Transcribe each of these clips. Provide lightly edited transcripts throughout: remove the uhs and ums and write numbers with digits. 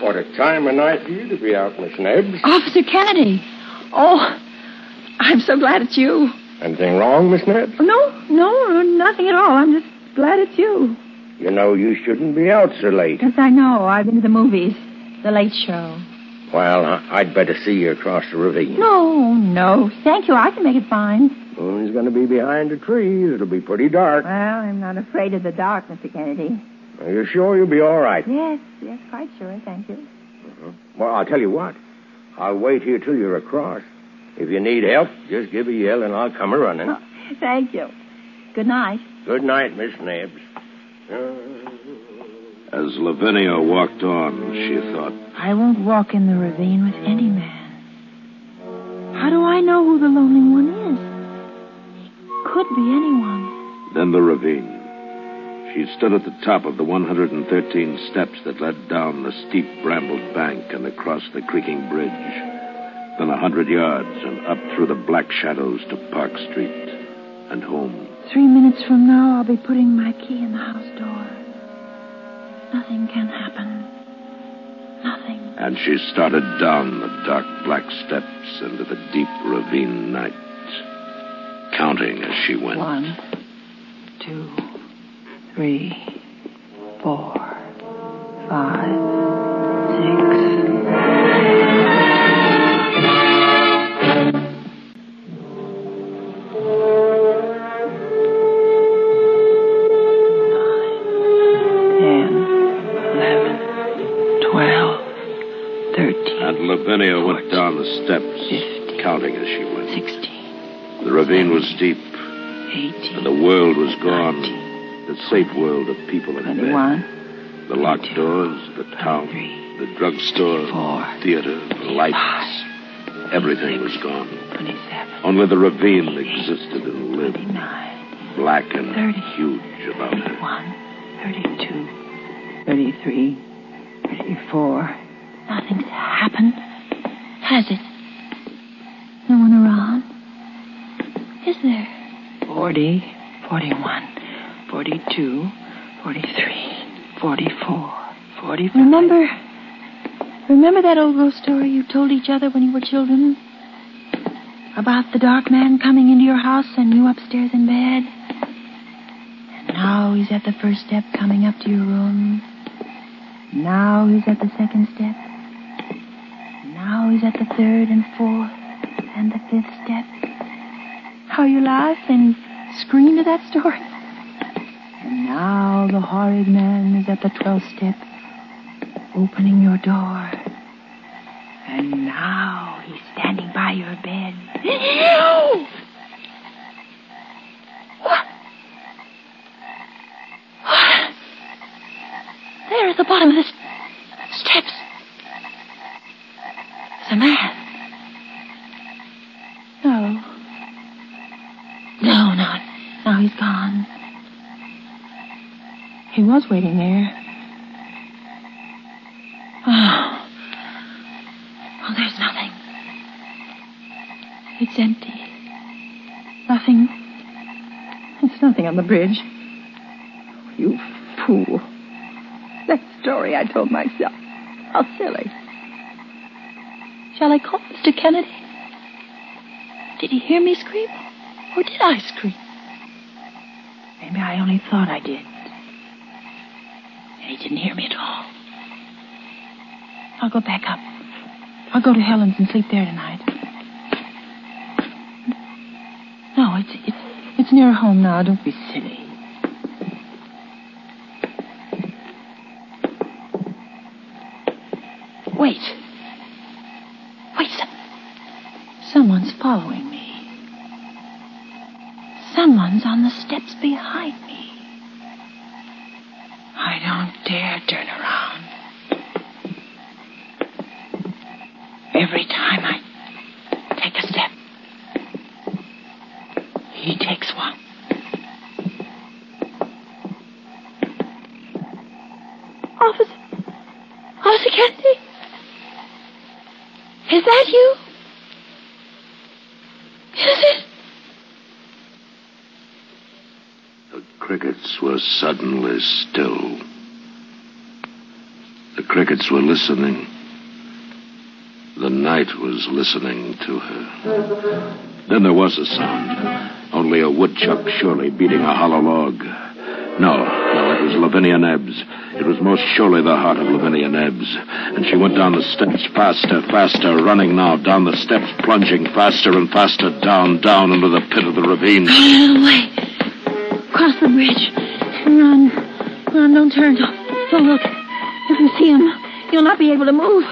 What a time of night for you to be out, Miss Nebbs. Officer Kennedy. Oh, I'm so glad it's you. Anything wrong, Miss Nebbs? No, nothing at all. I'm just glad it's you. You know you shouldn't be out so late. Yes, I know. I've been to the movies. The Late Show. Well, I'd better see you across the ravine. No. Thank you. I can make it fine. Well, he's going to be behind the trees. It'll be pretty dark. Well, I'm not afraid of the dark, Mr. Kennedy. Are you sure you'll be all right? Yes, quite sure. Thank you. Uh-huh. Well, I'll tell you what. I'll wait here till you're across. If you need help, just give a yell and I'll come a-running. Oh, thank you. Good night. Good night, Miss Nebbs. As Lavinia walked on, she thought, I won't walk in the ravine with any man. How do I know who the lonely one is? He could be anyone. Then the ravine. She stood at the top of the 113 steps that led down the steep brambled bank and across the creaking bridge. Then 100 yards and up through the black shadows to Park Street and home. 3 minutes from now, I'll be putting my key in the house door. Nothing can happen. Nothing. And she started down the dark black steps into the deep ravine night, counting as she went. 1, 2, 3, 4, 5, 6. 13. And Lavinia went down the steps, 15, counting as she went. 16. The ravine was deep, 18. and the world was gone. 19, The safe world of people in 21. bed. The locked 22, doors, the town, 23, the drugstore, 24, theater, the lights. 25, Everything was gone. 27. Only the ravine existed and lived, 29. black and 30, huge about her. 31, 32, 33, 34. Nothing's happened, has it? No one around? Is there? 40, 41, 42, 43, 44, 45. Remember that old ghost story you told each other when you were children? About the dark man coming into your house and you upstairs in bed? And now he's at the first step coming up to your room. Now he's at the second step. Now he's at the third and fourth and the fifth step. How you laughed and screamed at that story. And now the horrid man is at the 12th step, opening your door. And now he's standing by your bed. What? There at the bottom of the steps. There's a man. No, now he's gone. He was waiting there. Oh, there's nothing. It's empty. Nothing. It's nothing on the bridge. You fool. That story I told myself. How silly. Shall I call Mr. Kennedy? Did he hear me scream? Or did I scream? Maybe I only thought I did. And he didn't hear me at all. I'll go back up. I'll go to Helen's and sleep there tonight. No, it's near home now. Don't be silly. Wait. Someone's following me. Someone's on the steps behind me. I don't dare turn around. Every time I take a step, he takes one. Officer Kennedy? Is that you? Is it? The crickets were suddenly still. The crickets were listening. The night was listening to her. Then there was a sound. Only a woodchuck surely beating a hollow log. No, it was Lavinia Nebbs. It was most surely the heart of Lavinia Nebbs. And she went down the steps faster, running now down the steps, plunging faster and faster, down into the pit of the ravine. Away. Cross the bridge. Run, don't turn. Don't look. If you see him, you'll not be able to move.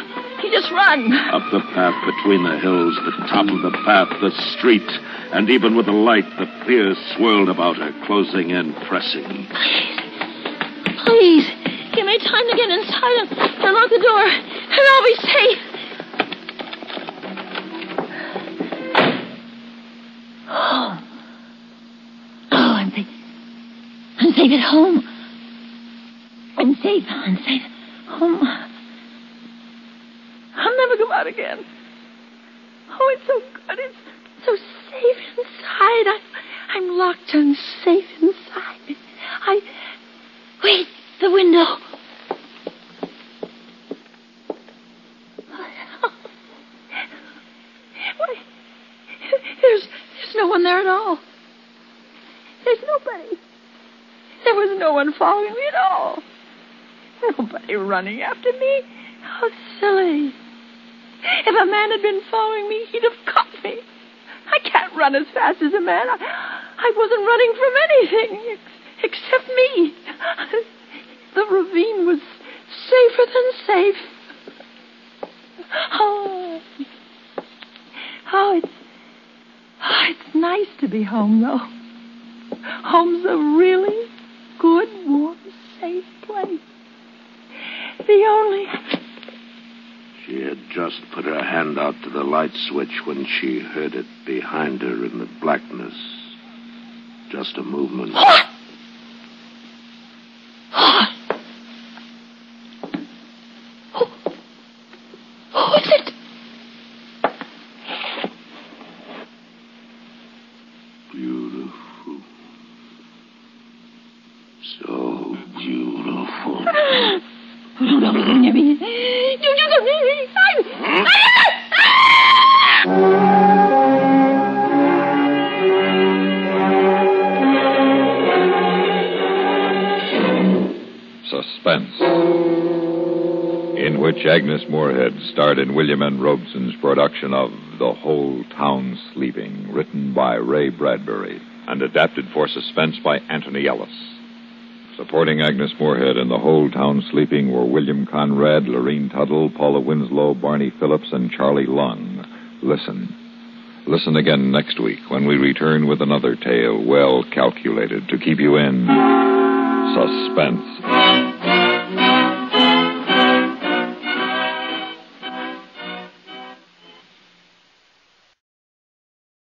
You just run. Up the path between the hills, the top of the path, the street. And even with the light, the fear swirled about her, closing in, pressing. Please, give me time to get inside and lock the door, and I'll be safe. Oh, I'm safe. I'm safe at home. I'm safe at home. I'll never go out again. Oh, it's so good. It's so safe inside. I'm locked and safe inside. Wait, the window. Wait, there's no one there at all. There's nobody. There was no one following me at all. Nobody running after me. How silly. If a man had been following me, he'd have caught me. I can't run as fast as a man. I wasn't running from anything except me. The ravine was safer than safe. It's nice to be home, though. Home's a really good, warm, safe place. The only... She had just put her hand out to the light switch when she heard it behind her in the blackness. Just a movement. Who is it? Beautiful. So beautiful. Suspense, in which Agnes Moorehead starred in William N. Robeson's production of The Whole Town Sleeping, written by Ray Bradbury and adapted for Suspense by Anthony Ellis. Supporting Agnes Moorehead in The Whole Town Sleeping were William Conrad, Lorene Tuttle, Paula Winslow, Barney Phillips, and Charlie Lung. Listen again next week when we return with another tale well calculated to keep you in suspense.